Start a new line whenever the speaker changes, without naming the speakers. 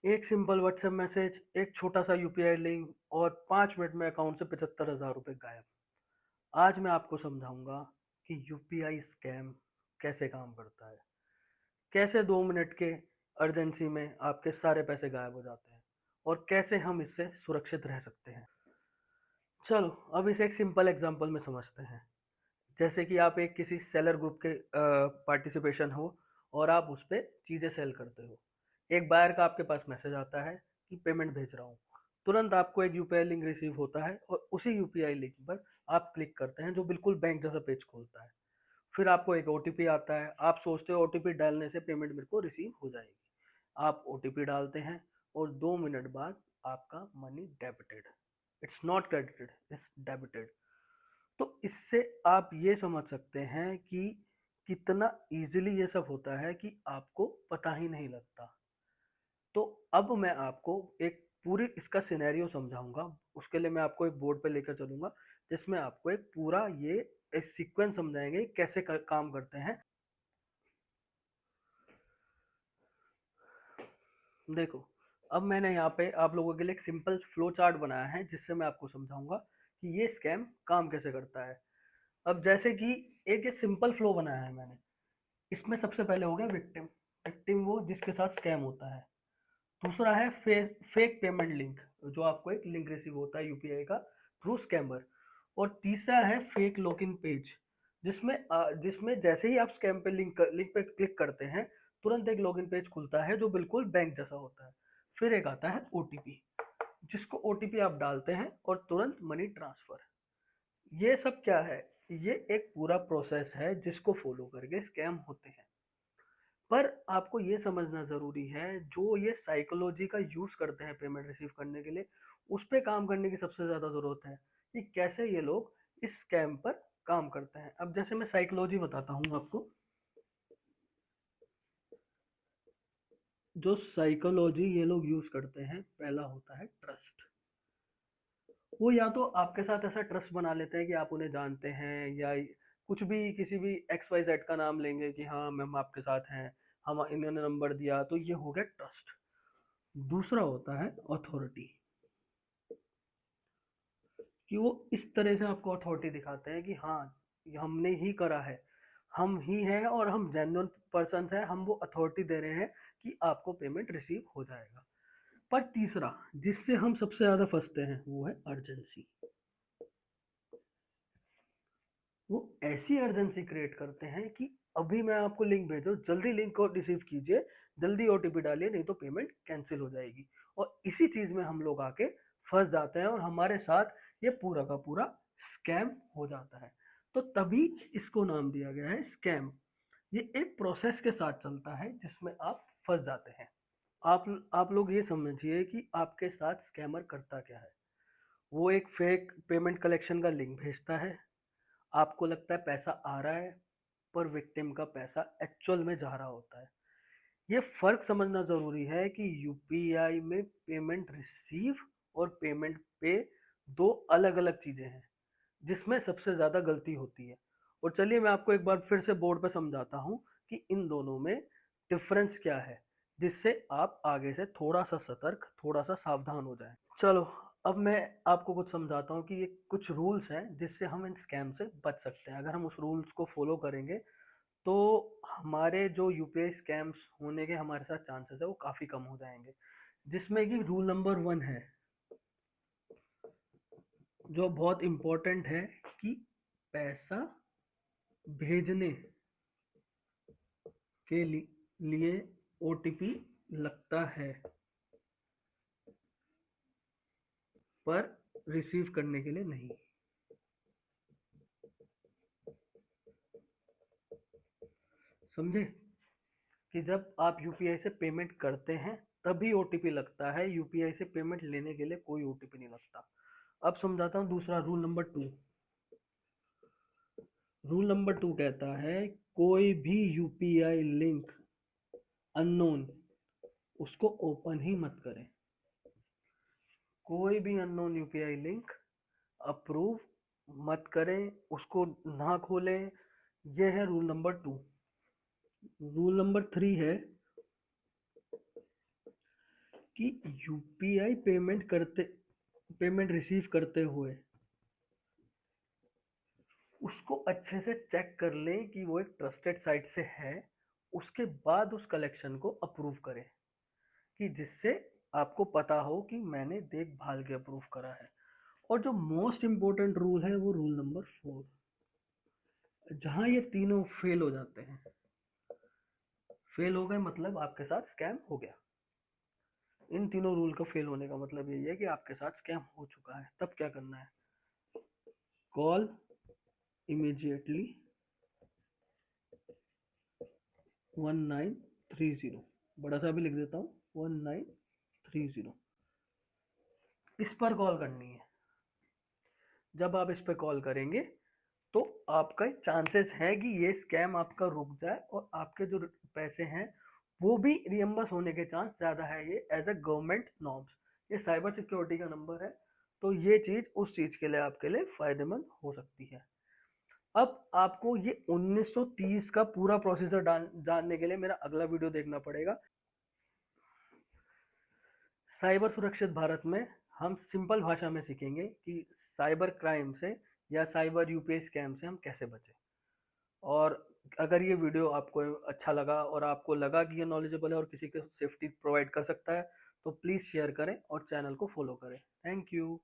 एक simple WhatsApp message, एक छोटा सा यूपीआई लिंक और 5 मिनट में अकाउंट से 75,000 रुपये गायब। आज मैं आपको समझाऊंगा कि यूपीआई स्कैम कैसे काम करता है, कैसे 2 मिनट के अर्जेंसी में आपके सारे पैसे गायब हो जाते हैं और कैसे हम इससे सुरक्षित रह सकते हैं। चलो अब इसे एक सिंपल एग्जांपल में समझते हैं। जैसे कि आप एक किसी सेलर ग्रुप के पार्टिसिपेशन हो और आप उस पर चीज़ें सेल करते हो। एक बायर का आपके पास मैसेज आता है कि पेमेंट भेज रहा हूँ। तुरंत आपको एक यूपीआई लिंक रिसीव होता है और उसी यूपीआई लिंक पर आप क्लिक करते हैं जो बिल्कुल बैंक जैसा पेज खोलता है। फिर आपको एक ओटीपी आता है। आप सोचते हो ओटीपी डालने से पेमेंट मेरे को रिसीव हो जाएगी। आप ओटीपी डालते हैं और 2 मिनट बाद आपका money debited. It's not credited, it's debited. तो इससे आप ये समझ सकते हैं कि कितना इजीली ये सब होता है कि आपको पता ही नहीं लगता। तो अब मैं आपको एक पूरी इसका सिनेरियो समझाऊंगा। उसके लिए मैं आपको एक बोर्ड पे लेकर चलूंगा जिसमें आपको एक पूरा ये एक सीक्वेंस समझाएंगे कैसे काम करते हैं। देखो, अब मैंने यहाँ पे आप लोगों के लिए एक सिंपल फ्लो चार्ट बनाया है जिससे मैं आपको समझाऊंगा कि ये स्कैम काम कैसे करता है। अब जैसे कि एक ये सिंपल फ्लो बनाया है मैंने। इसमें सबसे पहले हो गया विक्टिम। विक्टिम वो जिसके साथ स्कैम होता है। दूसरा है फेक पेमेंट लिंक, जो आपको एक लिंक रिसीव होता है यूपीआई का थ्रू स्कैमर। और तीसरा है फेक लॉगिन पेज, जिसमें जैसे ही आप स्कैम पे लिंक पे क्लिक करते हैं तुरंत एक लॉगिन पेज खुलता है जो बिल्कुल बैंक जैसा होता है। फिर एक आता है ओटीपी, जिसको ओटीपी आप डालते हैं और तुरंत मनी ट्रांसफर। ये सब क्या है? ये एक पूरा प्रोसेस है जिसको फॉलो करके स्कैम होते हैं। पर आपको ये समझना ज़रूरी है, जो ये साइकोलॉजी का यूज़ करते हैं पेमेंट रिसीव करने के लिए, उस पे काम करने की सबसे ज़्यादा ज़रूरत है कि कैसे ये लोग इस स्कैम पर काम करते हैं। अब जैसे मैं साइकोलॉजी बताता हूँ आपको। जो साइकोलॉजी ये लोग यूज़ करते हैं, पहला होता है ट्रस्ट। वो या तो आपके साथ ऐसा ट्रस्ट बना लेते हैं कि आप उन्हें जानते हैं, या कुछ भी किसी भी एक्स वाई जेड का नाम लेंगे कि हाँ मैम आपके साथ हैं, हम इन्होंने नंबर दिया, तो ये हो गया ट्रस्ट। दूसरा होता है अथॉरिटी, कि वो इस तरह से आपको अथॉरिटी दिखाते हैं कि हाँ ये हमने ही करा है, हम ही हैं और हम जेन्युइन पर्सन हैं, हम वो अथॉरिटी दे रहे हैं कि आपको पेमेंट रिसीव हो जाएगा। पर तीसरा जिससे हम सबसे ज़्यादा फंसते हैं वो है अर्जेंसी। वो ऐसी अर्जेंसी क्रिएट करते हैं कि अभी मैं आपको लिंक भेजो, जल्दी लिंक को रिसीव कीजिए, जल्दी ओटीपी डालिए, नहीं तो पेमेंट कैंसिल हो जाएगी। और इसी चीज में हम लोग आके फंस जाते हैं और हमारे साथ ये पूरा का पूरा स्कैम हो जाता है। तो तभी इसको नाम दिया गया है स्कैम। ये एक प्रोसेस के साथ चलता है जिसमें आप फंस जाते हैं। आप लोग ये समझिए कि आपके साथ स्कैमर करता क्या है। वो एक फेक पेमेंट कलेक्शन का लिंक भेजता है। आपको लगता है पैसा आ रहा है, पर विक्टिम का पैसा एक्चुअल में जा रहा होता है। ये फर्क समझना जरूरी है कि यूपीआई में पेमेंट रिसीव और पेमेंट पे दो अलग अलग चीजें हैं, जिसमें सबसे ज्यादा गलती होती है। और चलिए मैं आपको एक बार फिर से बोर्ड पे समझाता हूँ कि इन दोनों में डिफरेंस क्या है, जिससे आप आगे से थोड़ा सा सतर्क, थोड़ा सा सावधान हो जाएं। चलो अब मैं आपको कुछ समझाता हूँ कि ये कुछ रूल्स हैं जिससे हम इन स्कैम से बच सकते हैं। अगर हम उस रूल्स को फॉलो करेंगे तो हमारे जो यूपीआई स्कैम्स होने के हमारे साथ चांसेस है वो काफ़ी कम हो जाएंगे। जिसमें कि रूल नंबर 1 है, जो बहुत इम्पोर्टेंट है, कि पैसा भेजने के लिए ओटीपी लगता है, पर रिसीव करने के लिए नहीं। समझे? कि जब आप यूपीआई से पेमेंट करते हैं तभी ओटीपी लगता है, यूपीआई से पेमेंट लेने के लिए कोई ओटीपी नहीं लगता। अब समझाता हूँ दूसरा रूल नंबर 2। रूल नंबर 2 कहता है कोई भी यूपीआई लिंक अननोन उसको ओपन ही मत करें। कोई भी अननोन यूपीआई लिंक अप्रूव मत करें, उसको ना खोलें। यह है रूल नंबर 2। रूल नंबर 3 है कि यूपीआई पेमेंट रिसीव करते हुए उसको अच्छे से चेक कर लें कि वो एक ट्रस्टेड साइट से है, उसके बाद उस कलेक्शन को अप्रूव करें, कि जिससे आपको पता हो कि मैंने देखभाल के अप्रूव करा है। और जो मोस्ट इम्पोर्टेंट रूल है वो रूल नंबर 4, जहां ये तीनों फेल हो जाते हैं, फेल हो गए मतलब आपके साथ स्कैम हो गया। इन तीनों रूल का फेल होने का मतलब यही है कि आपके साथ स्कैम हो चुका है। तब क्या करना है? कॉल इमीडिएटली 1930, बड़ा सा भी लिख देता हूँ 1930, इस पर कॉल करनी है। जब आप इस पर कॉल करेंगे तो आपका चांसेस है कि ये स्कैम आपका रुक जाए और आपके जो पैसे हैं वो भी रियम्बर्स होने के चांस ज़्यादा है। ये एज अ गवर्नमेंट नॉर्म्स, ये साइबर सिक्योरिटी का नंबर है, तो ये चीज़ उस चीज़ के लिए आपके लिए फ़ायदेमंद हो सकती है। अब आपको ये 1930 का पूरा प्रोसीजर जानने के लिए मेरा अगला वीडियो देखना पड़ेगा। साइबर सुरक्षित भारत में हम सिंपल भाषा में सीखेंगे कि साइबर क्राइम से या साइबर यूपीआई स्कैम से हम कैसे बचें। और अगर ये वीडियो आपको अच्छा लगा और आपको लगा कि ये नॉलेजेबल है और किसी को सेफ्टी प्रोवाइड कर सकता है, तो प्लीज़ शेयर करें और चैनल को फॉलो करें। Thank you.